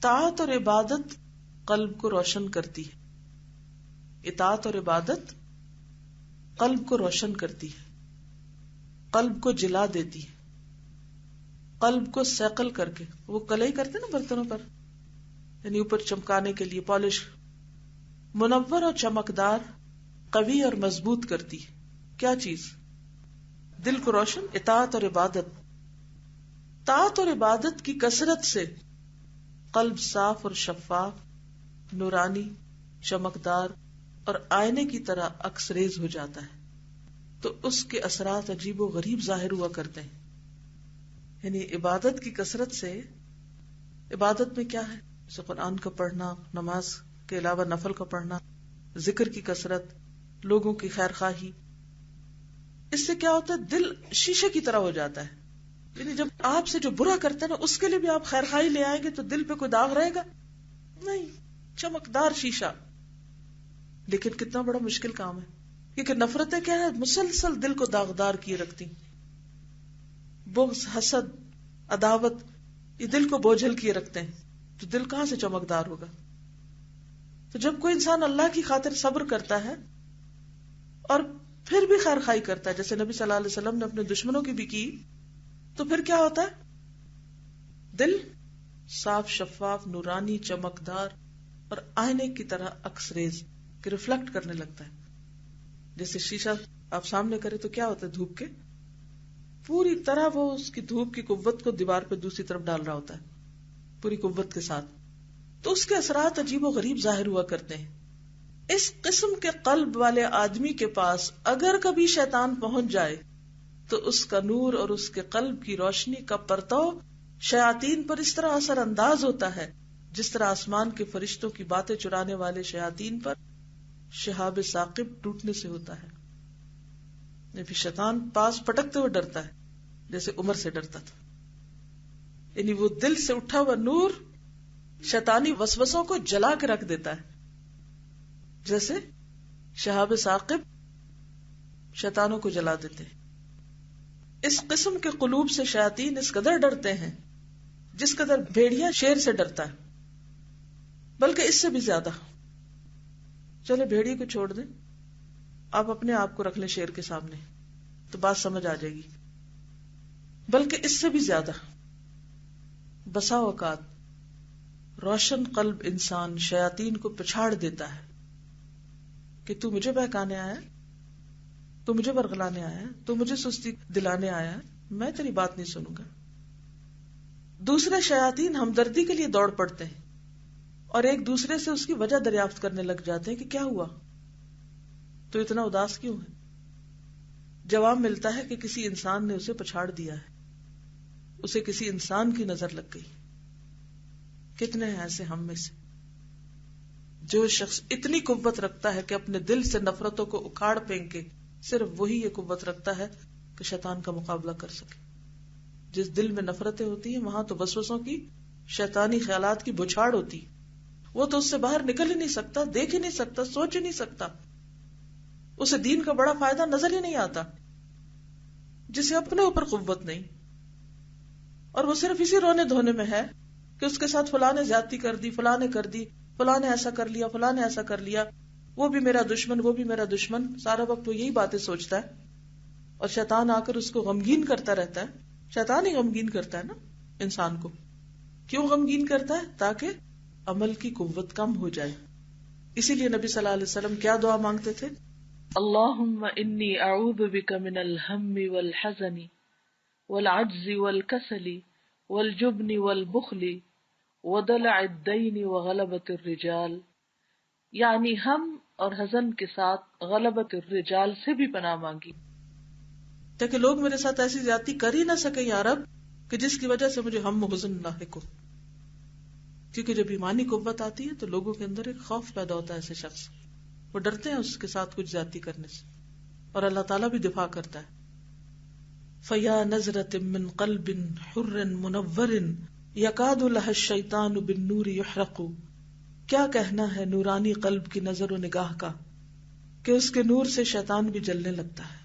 طاعت اور عبادت قلب کو روشن کرتی ہے. اطاعت اور عبادت قلب کو روشن کرتی ہے، قلب کو جلا دیتی ہے، قلب کو سیکل کر کے، وہ کلئی کرتے نا برتنوں پر، یعنی اوپر چمکانے کے لیے پالش، منور اور چمکدار، قوی اور مضبوط کرتی ہے. کیا چیز؟ دل کو روشن. اطاعت اور عبادت. طاعت اور عبادت کی کثرت سے قلب صاف اور شفاف، نورانی، چمکدار اور آئینے کی طرح عکس ریز ہو جاتا ہے، تو اس کے اثرات عجیب و غریب ظاہر ہوا کرتے ہیں. یعنی عبادت کی کثرت سے، عبادت میں کیا ہے؟ جیسے قرآن کا پڑھنا، نماز کے علاوہ نفل کا پڑھنا، ذکر کی کثرت، لوگوں کی خیر خواہی، اس سے کیا ہوتا ہے؟ دل شیشے کی طرح ہو جاتا ہے. یعنی جب آپ سے جو برا کرتے ہیں نا، اس کے لیے بھی آپ خیر خواہی لے آئیں گے تو دل پہ کوئی داغ رہے گا نہیں، چمکدار شیشہ. لیکن کتنا بڑا مشکل کام ہے، کیونکہ نفرتیں کیا ہے؟ مسلسل دل کو داغدار کیے رکھتی، بغض، حسد، عداوت، یہ دل کو بوجھل کیے رکھتے ہیں، تو دل کہاں سے چمکدار ہوگا؟ تو جب کوئی انسان اللہ کی خاطر صبر کرتا ہے اور پھر بھی خیر خواہی کرتا ہے، جیسے نبی صلی اللہ علیہ وسلم نے اپنے دشمنوں کی بھی کی، تو پھر کیا ہوتا ہے؟ دل صاف، شفاف، نورانی، چمکدار اور آئینے کی طرح عکس ریز کہ ریفلیکٹ کرنے لگتا ہے. جیسے شیشہ آپ سامنے کرے تو کیا ہوتا ہے؟ دھوپ کے پوری طرح وہ اس کی دھوپ کی قوت کو دیوار پہ دوسری طرف ڈال رہا ہوتا ہے پوری قوت کے ساتھ، تو اس کے اثرات عجیب و غریب ظاہر ہوا کرتے ہیں. اس قسم کے قلب والے آدمی کے پاس اگر کبھی شیطان پہنچ جائے تو اس کا نور اور اس کے قلب کی روشنی کا پرتو شیاطین پر اس طرح اثر انداز ہوتا ہے جس طرح آسمان کے فرشتوں کی باتیں چرانے والے شیاطین پر شہاب ثاقب ٹوٹنے سے ہوتا ہے. پھر شیطان پاس پٹکتے ہوئے ڈرتا ہے جیسے عمر سے ڈرتا تھا. یعنی وہ دل سے اٹھا ہوا نور شیطانی وسوسوں کو جلا کے رکھ دیتا ہے، جیسے شہاب ثاقب شیطانوں کو جلا دیتے. اس قسم کے قلوب سے شیاطین اس قدر ڈرتے ہیں جس قدر بھیڑیا شیر سے ڈرتا ہے، بلکہ اس سے بھی زیادہ. چلے بھیڑیے کو چھوڑ دیں، آپ اپنے آپ کو رکھ لیں شیر کے سامنے تو بات سمجھ آ جائے گی. بلکہ اس سے بھی زیادہ بسا اوقات روشن قلب انسان شیاطین کو پچھاڑ دیتا ہے کہ تو مجھے بہکانے آیا، تو مجھے ورغلانے آیا، تو مجھے سستی دلانے آیا، میں تیری بات نہیں سنوں گا. دوسرے شیاطین ہمدردی کے لیے دوڑ پڑتے ہیں اور ایک دوسرے سے اس کی وجہ دریافت کرنے لگ جاتے ہیں کہ کیا ہوا، تو اتنا اداس کیوں ہے؟ جواب ملتا ہے کہ کسی انسان نے اسے پچھاڑ دیا ہے، اسے کسی انسان کی نظر لگ گئی. کتنے ہیں ایسے ہم میں سے؟ جو شخص اتنی قوت رکھتا ہے کہ اپنے دل سے نفرتوں کو اکھاڑ پھینکے، صرف وہی یہ قوت رکھتا ہے کہ شیطان کا مقابلہ کر سکے. جس دل میں نفرتیں ہوتی ہیں وہاں تو وسوسوں کی، شیطانی خیالات کی بچھاڑ ہوتی، وہ تو اس سے باہر نکل ہی نہیں سکتا، دیکھ ہی نہیں سکتا، سوچ ہی نہیں سکتا، اسے دین کا بڑا فائدہ نظر ہی نہیں آتا. جسے اپنے اوپر قوت نہیں اور وہ صرف اسی رونے دھونے میں ہے کہ اس کے ساتھ فلاں نے زیادتی کر دی، فلاں نے کر دی، فلاں نے ایسا کر لیا، فلاں نے ایسا کر لیا، وہ بھی میرا دشمن، وہ بھی میرا دشمن. سارا وقت وہ یہی باتیں سوچتا ہے اور شیطان آ کر اس کو غمگین کرتا رہتا ہے. شیطان ہی غمگین کرتا ہے نا انسان کو. کیوں غمگین کرتا ہے؟ تاکہ عمل کی قوت کم ہو جائے. اسی لیے نبی صلی اللہ علیہ وسلم کیا دعا مانگتے تھے؟ اللہم انی اعوذ بک من الہم والحزن والعجز والکسل والجبن والبخل ودلع الدین وغلبۃ الرجال. یعنی ہم اور حزن کے ساتھ غلبۃ الرجال سے بھی پناہ مانگی، تاکہ لوگ میرے ساتھ ایسی زیادتی کر ہی نہ سکے یا رب کہ جس کی وجہ سے مجھے ہم و حزن لاحق ہو. کیونکہ جب ایمانی قوت آتی ہے تو لوگوں کے اندر ایک خوف پیدا ہوتا ہے، ایسے شخص وہ ڈرتے ہیں اس کے ساتھ کچھ زیادتی کرنے سے، اور اللہ تعالیٰ بھی دفاع کرتا ہے. فَيَا نَظْرَةٍ مِّن قَلْبٍ حُرٍّ مُنَوَّرٍ يَكَادُ لَهَا الشَّيْطَانُ بِالنُّورِ يُحْرَقُ. کیا کہنا ہے نورانی قلب کی نظر و نگاہ کا کہ اس کے نور سے شیطان بھی جلنے لگتا ہے.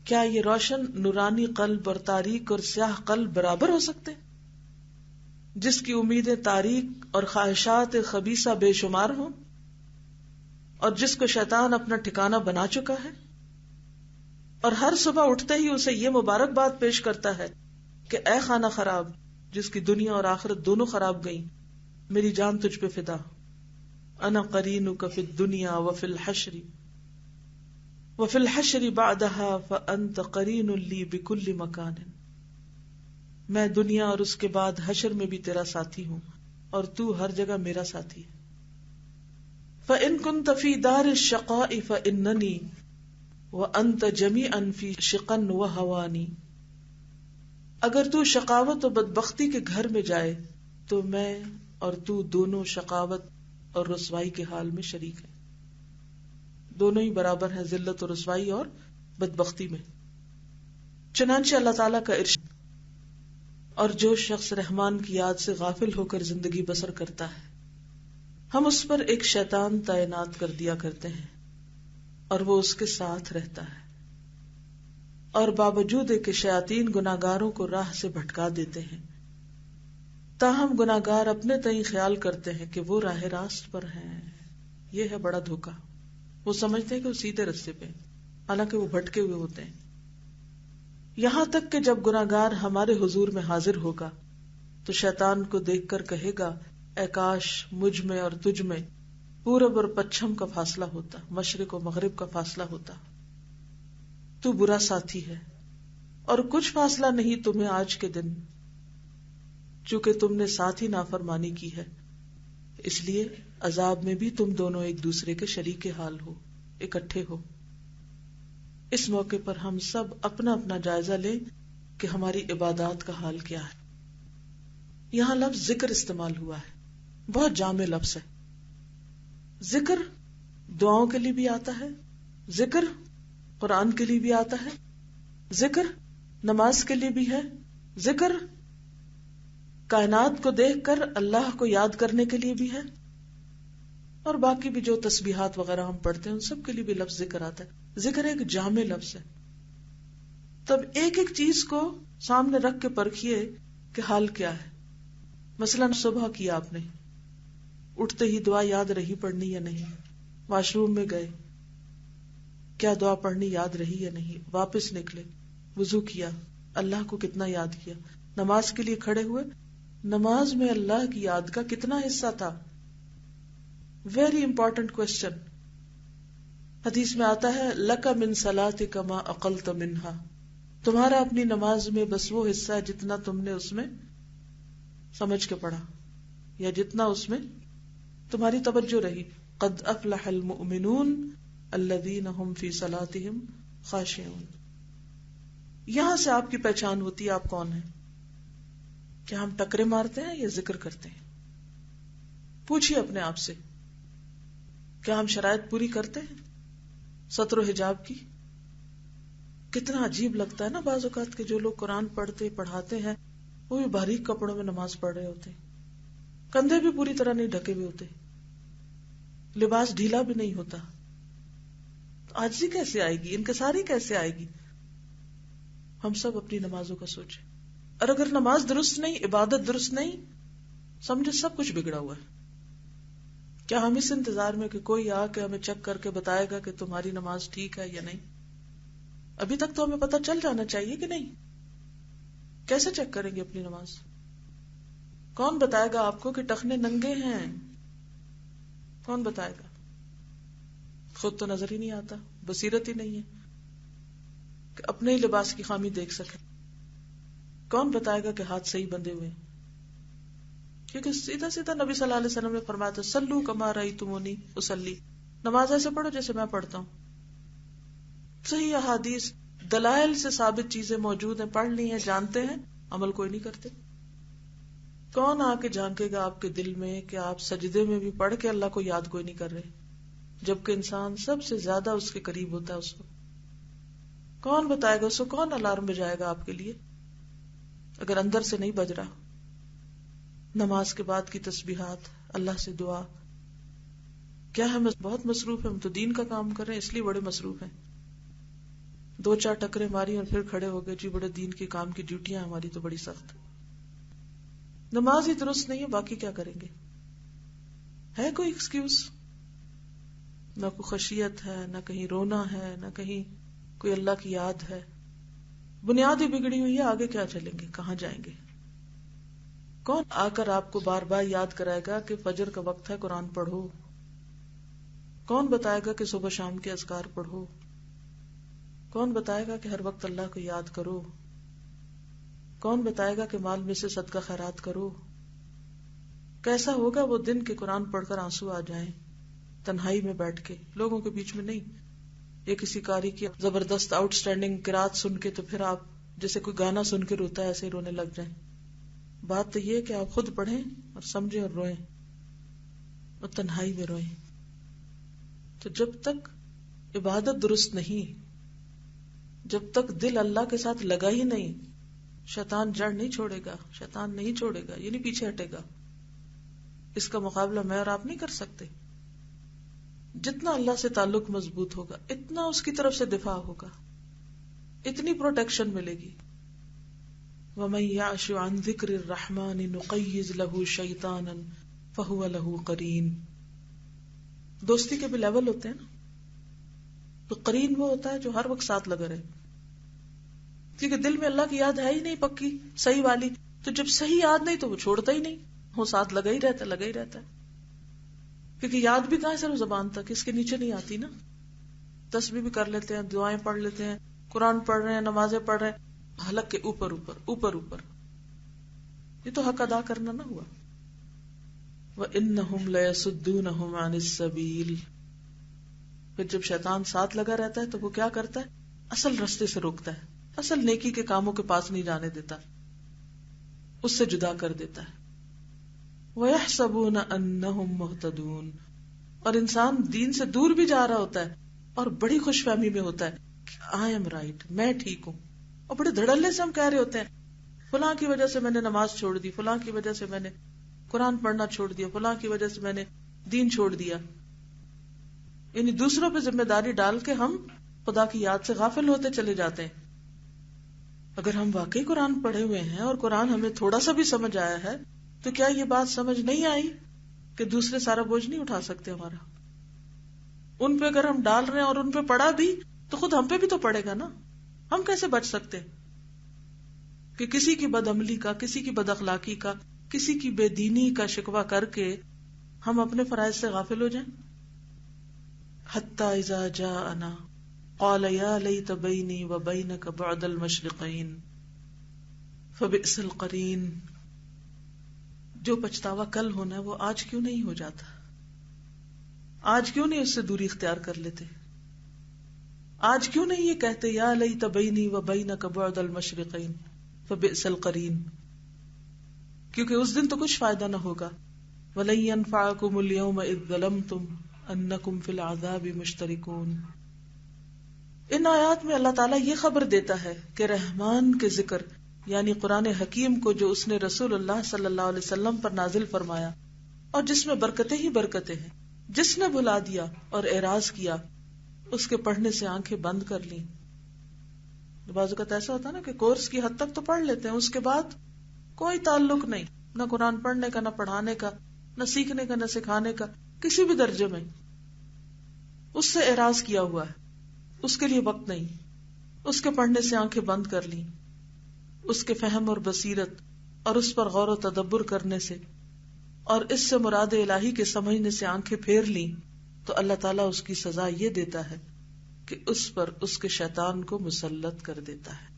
کیا یہ روشن نورانی قلب اور تاریک اور سیاہ قلب برابر ہو سکتے؟ جس کی امیدیں تاریک اور خواہشات خبیثہ بے شمار ہوں، اور جس کو شیطان اپنا ٹھکانہ بنا چکا ہے، اور ہر صبح اٹھتے ہی اسے یہ مبارکباد پیش کرتا ہے کہ اے خانہ خراب جس کی دنیا اور آخرت دونوں خراب گئیں، میری جان تجھ پہ فدا، انا قرینک فی الدنیا وفی الحشر وفی الحشر بعدها فانت قرین لی بکل مکان، میں دنیا اور اس کے بعد حشر میں بھی تیرا ساتھی ہوں اور تو ہر جگہ میرا ساتھی ہے۔ فَإِن كُنتَ فِي دَارِ الشَّقَاءِ فَإِنَّنِي وَأَنْتَ جَمِيعًا فِي شِقًا وَهَوَانِ، اگر تو شقاوت و بدبختی کے گھر میں جائے تو میں اور تو دونوں شقاوت اور رسوائی کے حال میں شریک ہیں، دونوں ہی برابر ہیں ذلت و رسوائی اور بدبختی میں۔ چنانچہ اللہ تعالیٰ کا ارشاد، اور جو شخص رحمان کی یاد سے غافل ہو کر زندگی بسر کرتا ہے ہم اس پر ایک شیطان تعینات کر دیا کرتے ہیں اور وہ اس کے ساتھ رہتا ہے، اور باوجود کہ شیاطین گناہگاروں کو راہ سے بھٹکا دیتے ہیں، تاہم گناہگار اپنے تئیں خیال کرتے ہیں کہ وہ راہ راست پر ہیں۔ یہ ہے بڑا دھوکا، وہ سمجھتے ہیں کہ وہ سیدھے رستے پہ، حالانکہ وہ بھٹکے ہوئے ہوتے ہیں۔ یہاں تک کہ جب گناہگار ہمارے حضور میں حاضر ہوگا تو شیطان کو دیکھ کر کہے گا، اے کاش مجھ میں اور تجھ میں پورب اور پچھم کا فاصلہ ہوتا، مشرق و مغرب کا فاصلہ ہوتا، تو برا ساتھی ہے اور کچھ فاصلہ نہیں تمہیں آج کے دن، چونکہ تم نے ساتھ ہی نافرمانی کی ہے، اس لیے عذاب میں بھی تم دونوں ایک دوسرے کے شریک حال ہو، اکٹھے ہو۔ اس موقع پر ہم سب اپنا اپنا جائزہ لیں کہ ہماری عبادات کا حال کیا ہے۔ یہاں لفظ ذکر استعمال ہوا ہے، بہت جامع لفظ ہے۔ ذکر دعاؤں کے لیے بھی آتا ہے، ذکر قرآن کے لیے بھی آتا ہے، ذکر نماز کے لیے بھی ہے، ذکر کائنات کو دیکھ کر اللہ کو یاد کرنے کے لیے بھی ہے، اور باقی بھی جو تسبیحات وغیرہ ہم پڑھتے ہیں ان سب کے لیے بھی لفظ ذکر آتا ہے۔ ذکر ایک جامع لفظ ہے۔ تب ایک ایک چیز کو سامنے رکھ کے پرکھیے کہ حال کیا ہے۔ مثلا صبح کیا آپ نے، اٹھتے ہی دعا یاد رہی پڑھنی یا نہیں؟ واش روم میں گئے، کیا دعا پڑھنی یاد رہی یا نہیں؟ واپس نکلے، وضو کیا، اللہ کو کتنا یاد کیا؟ نماز کے لیے کھڑے ہوئے، نماز میں اللہ کی یاد کا کتنا حصہ تھا؟ Very important question. حدیث میں آتا ہے لک من صلاتک ما اقلت منہا، تمہارا اپنی نماز میں بس وہ حصہ ہے جتنا تم نے اس میں سمجھ کے پڑھا یا جتنا اس میں تمہاری توجہ رہی۔ قد افلح المؤمنون الذین هم فی صلاتهم خاشعون۔ یہاں سے آپ کی پہچان ہوتی ہے آپ کون ہیں۔ کیا ہم ٹکرے مارتے ہیں یا ذکر کرتے ہیں؟ پوچھیے اپنے آپ سے، کیا ہم شرائط پوری کرتے ہیں ستر و حجاب کی؟ کتنا عجیب لگتا ہے نا بعض اوقات کہ جو لوگ قرآن پڑھاتے ہیں وہ بھی باریک کپڑوں میں نماز پڑھ رہے ہوتے ہیں، کندھے بھی پوری طرح نہیں ڈھکے ہوئے ہوتے، لباس ڈھیلا بھی نہیں ہوتا۔ عاجزی کیسے آئے گی، انکساری کیسے آئے گی؟ ہم سب اپنی نمازوں کا سوچیں، اور اگر نماز درست نہیں، عبادت درست نہیں، سمجھے سب کچھ بگڑا ہوا ہے۔ کیا ہم اس انتظار میں کہ کوئی آ کے ہمیں چیک کر کے بتائے گا کہ تمہاری نماز ٹھیک ہے یا نہیں؟ ابھی تک تو ہمیں پتہ چل جانا چاہیے کہ نہیں؟ کیسے چیک کریں گے اپنی نماز؟ کون بتائے گا آپ کو کہ ٹخنے ننگے ہیں؟ کون بتائے گا؟ خود تو نظر ہی نہیں آتا، بصیرت ہی نہیں ہے کہ اپنے ہی لباس کی خامی دیکھ سکے۔ کون بتائے گا کہ ہاتھ صحیح بندھے ہوئے ہیں؟ کیونکہ سیدھا سیدھا نبی صلی اللہ علیہ وسلم نے فرمایا تھا سلو کما رأیتمونی اصلی، نماز ایسے پڑھو جیسے میں پڑھتا ہوں۔ صحیح احادیث دلائل سے ثابت چیزیں موجود ہیں، پڑھ لی ہیں، جانتے ہیں، عمل کوئی نہیں کرتے۔ کون آ کے جھانکے گا آپ کے دل میں کہ آپ سجدے میں بھی پڑھ کے اللہ کو یاد کوئی نہیں کر رہے، جبکہ انسان سب سے زیادہ اس کے قریب ہوتا ہے اس کو؟ کون بتائے گا اس کو؟ کون الارم بجائے گا آپ کے لیے اگر اندر سے نہیں بج رہا؟ نماز کے بعد کی تسبیحات، اللہ سے دعا، کیا ہم بہت مصروف ہیں؟ ہم تو دین کا کام کر رہے ہیں اس لیے بڑے مصروف ہیں، دو چار ٹکریں ماری اور پھر کھڑے ہو گئے، جی بڑے دین کے کام کی ڈیوٹیاں ہماری تو بڑی سخت۔ نماز ہی درست نہیں ہے باقی کیا کریں گے؟ ہے کوئی ایکسکیوز؟ نہ کوئی خشیت ہے، نہ کہیں رونا ہے، نہ کہیں کوئی اللہ کی یاد ہے. بنیاد ہی بگڑی ہوئی ہے، آگے کیا چلیں گے، کہاں جائیں گے؟ کون آ کر آپ کو بار بار یاد کرائے گا کہ فجر کا وقت ہے قرآن پڑھو؟ کون بتائے گا کہ صبح شام کے اذکار پڑھو؟ کون بتائے گا کہ ہر وقت اللہ کو یاد کرو؟ کون بتائے گا کہ مال میں سے صدقہ خیرات کرو؟ کیسا ہوگا وہ دن کہ قرآن پڑھ کر آنسو آ جائیں، تنہائی میں بیٹھ کے، لوگوں کے بیچ میں نہیں. یا کسی قاری کی زبردست آؤٹ اسٹینڈنگ قرات سن کے تو پھر آپ جیسے کوئی گانا سن کے روتا ہے ایسے ہی رونے لگ جائیں. بات تو یہ کہ آپ خود پڑھیں اور سمجھیں اور روئیں اور تنہائی میں روئیں. تو جب تک عبادت درست نہیں، جب تک دل اللہ کے ساتھ لگا ہی نہیں، شیطان جڑ نہیں چھوڑے گا، شیطان نہیں چھوڑے گا، یہ نہیں پیچھے ہٹے گا. اس کا مقابلہ میں اور آپ نہیں کر سکتے. جتنا اللہ سے تعلق مضبوط ہوگا اتنا اس کی طرف سے دفاع ہوگا، اتنی پروٹیکشن ملے گی. وَمَن يَعْشُ عَن ذِكْرِ الرَّحْمَنِ نُقَيِّضْ لَهُ شَيْطَانًا فَهُوَ لَهُ قَرِينٌ. دوستی کے بھی لیول ہوتے ہیں نا. تو قرین وہ ہوتا ہے جو ہر وقت ساتھ لگا رہے، کیونکہ دل میں اللہ کی یاد ہے ہی نہیں پکی صحیح والی. تو جب صحیح یاد نہیں تو وہ چھوڑتا ہی نہیں، وہ ساتھ لگا ہی رہتا، لگا ہی رہتا ہے. کیونکہ یاد بھی کہاں ہے صرف زبان تک، اس کے نیچے نہیں آتی نا. تسبیح بھی کر لیتے ہیں، دعائیں پڑھ لیتے ہیں، قرآن پڑھ رہے ہیں، نمازیں پڑھ رہے ہیں، حلق کے اوپر اوپر اوپر اوپر. یہ تو حق ادا کرنا نہ ہوا. وَإِنَّهُمْ لَيَصُدُّونَهُمْ عَنِ السَّبِيلِ. پھر جب شیطان ساتھ لگا رہتا ہے تو وہ کیا کرتا ہے؟ اصل رستے سے روکتا ہے، اصل نیکی کے کاموں کے پاس نہیں جانے دیتا، اس سے جدا کر دیتا ہے. وَيَحْسَبُونَ أَنَّهُمْ مُهْتَدُونَ. اور انسان دین سے دور بھی جا رہا ہوتا ہے اور بڑی خوش فہمی میں ہوتا ہے کہ آئی ایم رائٹ، میں ٹھیک ہوں. اور بڑے دھڑلے سے ہم کہہ رہے ہوتے ہیں فلاں کی وجہ سے میں نے نماز چھوڑ دی، فلاں کی وجہ سے میں نے قرآن پڑھنا چھوڑ دیا، فلاں کی وجہ سے میں نے دین چھوڑ دیا. یعنی دوسروں پہ ذمہ داری ڈال کے ہم خدا کی یاد سے غافل ہوتے چلے جاتے ہیں. اگر ہم واقعی قرآن پڑھے ہوئے ہیں اور قرآن ہمیں تھوڑا سا بھی سمجھ آیا ہے تو کیا یہ بات سمجھ نہیں آئی کہ دوسرے سارا بوجھ نہیں اٹھا سکتے ہمارا؟ ان پہ اگر ہم ڈال رہے ہیں اور ان پہ پڑا بھی تو خود ہم پہ بھی تو پڑے گا نا. ہم کیسے بچ سکتے کہ کسی کی بد عملی کا، کسی کی بد اخلاقی کا، کسی کی بے دینی کا شکوہ کر کے ہم اپنے فرائض سے غافل ہو جائیں. حتی اذا جاءنا قال یا لیت بینی وبینک بعد المشرقین فبئس القرین. جو پچھتاوا کل ہونا ہے وہ آج کیوں نہیں ہو جاتا؟ آج کیوں نہیں اس سے دوری اختیار کر لیتے؟ آج کیوں نہیں یہ کہتے یا لیت بینی وبینک بعد المشرقین فبئس القرین؟ کیونکہ اس دن تو کچھ فائدہ نہ ہوگا. وَلَن يَنفَعَكُمُ الْيَوْمَ إِذ ظَلَمْتُمْ أَنَّكُمْ فِي الْعَذَابِ مُشْتَرِكُونَ. ان آیات میں اللہ تعالیٰ یہ خبر دیتا ہے کہ رحمان کے ذکر یعنی قرآن حکیم کو جو اس نے رسول اللہ صلی اللہ علیہ وسلم پر نازل فرمایا اور جس میں برکتیں ہی برکتیں ہیں، جس نے بھلا دیا اور اعراض کیا اس کے پڑھنے سے آنکھیں بند کر لیں. بعض اوقات ایسا ہوتا ہے نا کہ کورس کی حد تک تو پڑھ لیتے ہیں، اس کے بعد کوئی تعلق نہیں، نہ قرآن پڑھنے کا، نہ پڑھانے کا، نہ سیکھنے کا، نہ سکھانے کا، کسی بھی درجے میں. اس سے اعراض کیا ہوا ہے، اس کے لیے وقت نہیں، اس کے پڑھنے سے آنکھیں بند کر لی، اس کے فہم اور بصیرت اور اس پر غور و تدبر کرنے سے اور اس سے مراد الہی کے سمجھنے سے آنکھیں پھیر لی تو اللہ تعالیٰ اس کی سزا یہ دیتا ہے کہ اس پر اس کے شیطان کو مسلط کر دیتا ہے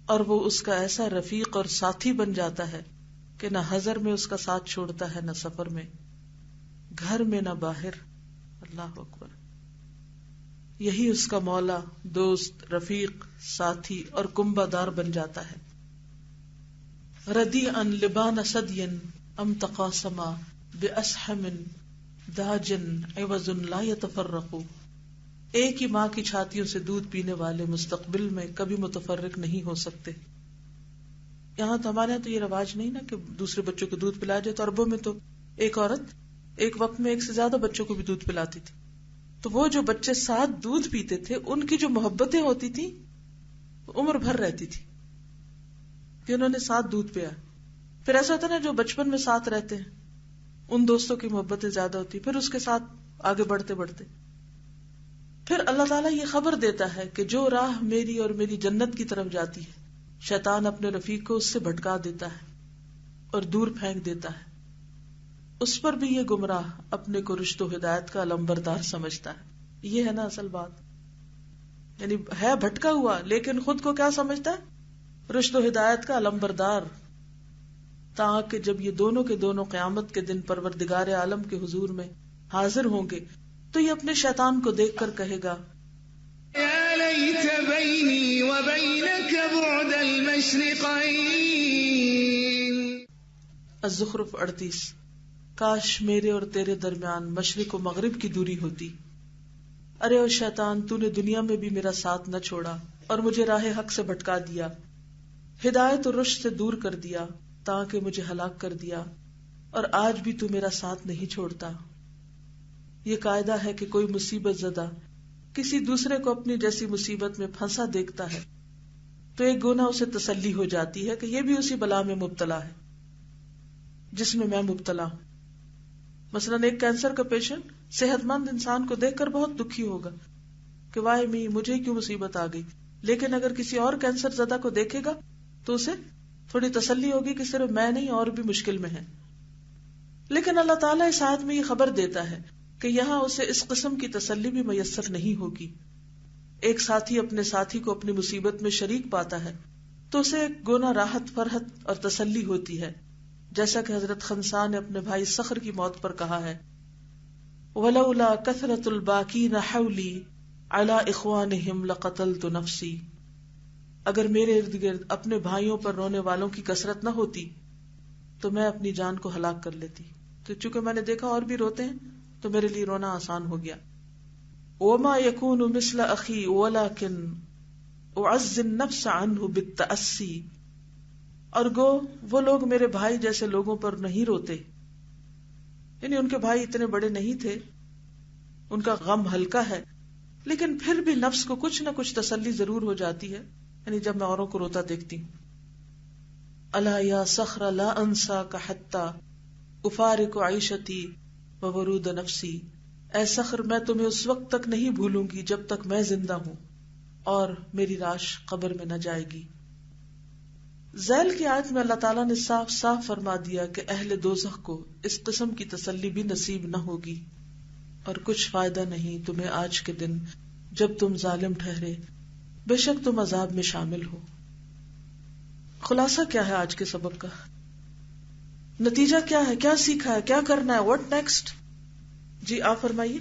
اور وہ اس کا ایسا رفیق اور ساتھی بن جاتا ہے کہ نہ حضر میں اس کا ساتھ چھوڑتا ہے، نہ سفر میں، گھر میں نہ باہر. اللہ اکبر. یہی اس کا مولا، دوست، رفیق، ساتھی اور کنبہ دار بن جاتا ہے. ردی ان لبان صدین ام تقاسما باسحم داجن عوض لا يتفرقوا. ایک ہی ماں کی چھاتیوں سے دودھ پینے والے مستقبل میں کبھی متفرق نہیں ہو سکتے. یہاں تو ہمارے یہاں تو یہ رواج نہیں نا کہ دوسرے بچوں کو دودھ پلایا جائے. تو عربوں میں تو ایک عورت ایک وقت میں ایک سے زیادہ بچوں کو بھی دودھ پلاتی تھی. تو وہ جو بچے ساتھ دودھ پیتے تھے ان کی جو محبتیں ہوتی تھی عمر بھر رہتی تھی کہ انہوں نے ساتھ دودھ پیا. پھر ایسا ہوتا ہے نا جو بچپن میں ساتھ رہتے ہیں ان دوستوں کی محبتیں زیادہ ہوتی، پھر اس کے ساتھ آگے بڑھتے بڑھتے پھر اللہ تعالیٰ یہ خبر دیتا ہے کہ جو راہ میری اور میری جنت کی طرف جاتی ہے شیطان اپنے رفیق کو اس سے بھٹکا دیتا ہے اور دور پھینک دیتا ہے، اس پر بھی یہ گمراہ اپنے کو رشد و ہدایت کا علمبردار سمجھتا ہے. یہ ہے نا اصل بات، یعنی ہے بھٹکا ہوا لیکن خود کو کیا سمجھتا ہے؟ رشد و ہدایت کا علمبردار، تاکہ جب یہ دونوں کے دونوں قیامت کے دن پروردگار عالم کے حضور میں حاضر ہوں گے تو یہ اپنے شیطان کو دیکھ کر کہے گا یا لیت بینی و بینک بعد المشرقین. الزخرف 38. کاش میرے اور تیرے درمیان مشرق و مغرب کی دوری ہوتی. ارے او شیطان، تو نے دنیا میں بھی میرا ساتھ نہ چھوڑا اور مجھے راہ حق سے بھٹکا دیا، ہدایت اور رشد سے دور کر دیا تاکہ مجھے ہلاک کر دیا، اور آج بھی تو میرا ساتھ نہیں چھوڑتا. یہ قاعدہ ہے کہ کوئی مصیبت زدہ کسی دوسرے کو اپنی جیسی مصیبت میں پھنسا دیکھتا ہے تو ایک گناہ اسے تسلی ہو جاتی ہے کہ یہ بھی اسی بلا میں مبتلا ہے جس میں میں مبتلا ہوں. مثلا ایک کینسر کا پیشنٹ صحت مند انسان کو دیکھ کر بہت دکھی ہوگا کہ وائی می، مجھے کیوں مصیبت آ گئی، لیکن اگر کسی اور کینسر زدہ کو دیکھے گا تو اسے تھوڑی تسلی ہوگی کہ صرف میں نہیں اور بھی مشکل میں ہے. لیکن اللہ تعالیٰ اس آیت میں یہ خبر دیتا ہے کہ یہاں اسے اس قسم کی تسلی بھی میسر نہیں ہوگی. ایک ساتھی اپنے ساتھی کو اپنی مصیبت میں شریک پاتا ہے تو اسے ایک گونا راحت، فرحت اور تسلی ہوتی ہے، جیسا کہ حضرت خنسا نے اپنے بھائی صخر کی موت پر کہا ہے وَلَوْلَا كَثْرَةُ الْبَاكِينَ حَوْلِي عَلَىٰ إِخْوَانِهِمْ لَقَتَلْتُ نَفْسِي. اگر میرے ارد گرد اپنے بھائیوں پر رونے والوں کی کثرت نہ ہوتی تو میں اپنی جان کو ہلاک کر لیتی. تو چونکہ میں نے دیکھا اور بھی روتے ہیں تو میرے لیے رونا آسان ہو گیا. وَمَا يَكُونُ مِثْلَ أَخِي وَلَكِنْ أُعَزِّ النَّفْسَ عَنْهُ بِالتَّأَسِّي. اور گو وہ لوگ میرے بھائی جیسے لوگوں پر نہیں روتے، یعنی ان کے بھائی اتنے بڑے نہیں تھے، ان کا غم ہلکا ہے، لیکن پھر بھی نفس کو کچھ نہ کچھ تسلی ضرور ہو جاتی ہے، یعنی جب میں اوروں کو روتا دیکھتی ہوں. الا یا صخر لا انساک حتی افارق عیشتی وورود نفسی. اے صخر، میں تمہیں اس وقت تک نہیں بھولوں گی جب تک میں زندہ ہوں اور میری لاش قبر میں نہ جائے گی. ذیل کی آیت میں اللہ تعالیٰ نے صاف صاف فرما دیا کہ اہل دوزخ کو اس قسم کی تسلی بھی نصیب نہ ہوگی، اور کچھ فائدہ نہیں تمہیں آج کے دن جب تم ظالم ٹھہرے، بے شک تم عذاب میں شامل ہو. خلاصہ کیا ہے آج کے سبق کا؟ نتیجہ کیا ہے؟ کیا سیکھا ہے؟ کیا کرنا ہے؟ What next? جی آپ فرمائیے.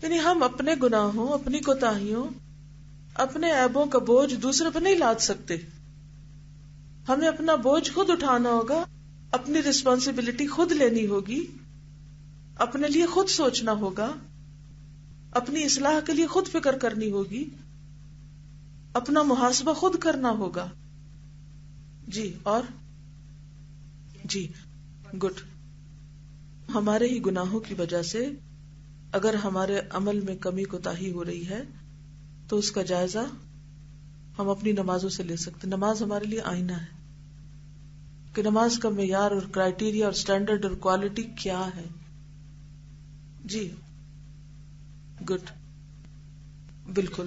یعنی ہم اپنے گناہوں، اپنی کوتاہیوں، اپنے عیبوں کا بوجھ دوسرے پر نہیں لاد سکتے. ہمیں اپنا بوجھ خود اٹھانا ہوگا، اپنی رسپانسبلٹی خود لینی ہوگی، اپنے لیے خود سوچنا ہوگا، اپنی اصلاح کے لیے خود فکر کرنی ہوگی، اپنا محاسبہ خود کرنا ہوگا. جی اور جی گڈ. ہمارے ہی گناہوں کی وجہ سے اگر ہمارے عمل میں کمی کوتاہی ہو رہی ہے تو اس کا جائزہ ہم اپنی نمازوں سے لے سکتے. نماز ہمارے لیے آئینہ ہے کہ نماز کا معیار اور کرائیٹیریا اور سٹینڈرڈ اور کوالٹی کیا ہے. جی گڈ. بالکل.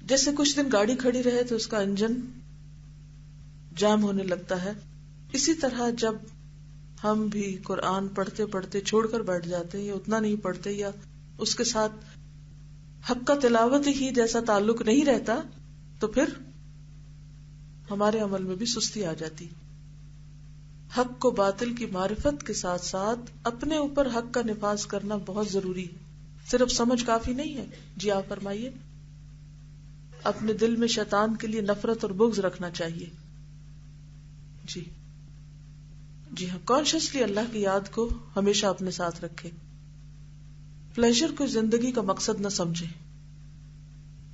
جیسے کچھ دن گاڑی کھڑی رہے تو اس کا انجن جام ہونے لگتا ہے، اسی طرح جب ہم بھی قرآن پڑھتے پڑھتے چھوڑ کر بیٹھ جاتے ہیں یا اتنا نہیں پڑھتے یا اس کے ساتھ حق کا تلاوت ہی جیسا تعلق نہیں رہتا تو پھر ہمارے عمل میں بھی سستی آ جاتی. حق کو باطل کی معرفت کے ساتھ ساتھ اپنے اوپر حق کا نفاذ کرنا بہت ضروری ہے، صرف سمجھ کافی نہیں ہے. جی آپ فرمائیے. اپنے دل میں شیطان کے لیے نفرت اور بغض رکھنا چاہیے. جی جی ہاں، کانشیسلی اللہ کی یاد کو ہمیشہ اپنے ساتھ رکھے. پلیزر کو زندگی کا مقصد نہ سمجھے.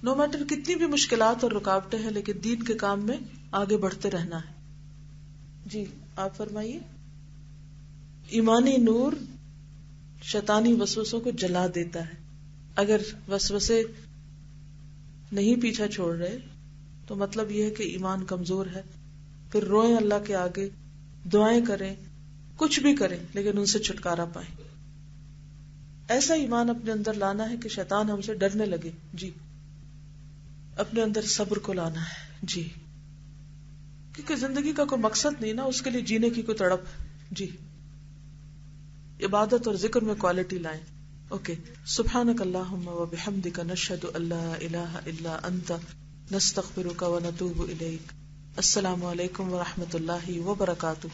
نو میٹر کتنی بھی مشکلات اور رکاوٹیں ہیں لیکن دین کے کام میں آگے بڑھتے رہنا ہے. جی آپ فرمائیے. ایمانی نور شیطانی وسوسوں کو جلا دیتا ہے. اگر وسوسے نہیں پیچھا چھوڑ رہے تو مطلب یہ ہے کہ ایمان کمزور ہے. پھر روئیں اللہ کے آگے دعائیں کریں، کچھ بھی کریں، لیکن ان سے چھٹکارا پائیں. ایسا ایمان اپنے اندر لانا ہے کہ شیطان ہم سے ڈرنے لگے. جی اپنے اندر صبر کو لانا ہے. جی کیونکہ زندگی کا کوئی مقصد نہیں نا، اس کے لیے جینے کی کوئی تڑپ. جی عبادت اور ذکر میں کوالٹی لائیں. اوکے. سبحانک اللہم و بحمدک نشہد ان لا الہ الا انت نستغفرک و نتوب الیک. السلام علیکم و رحمۃ اللہ وبرکاتہ.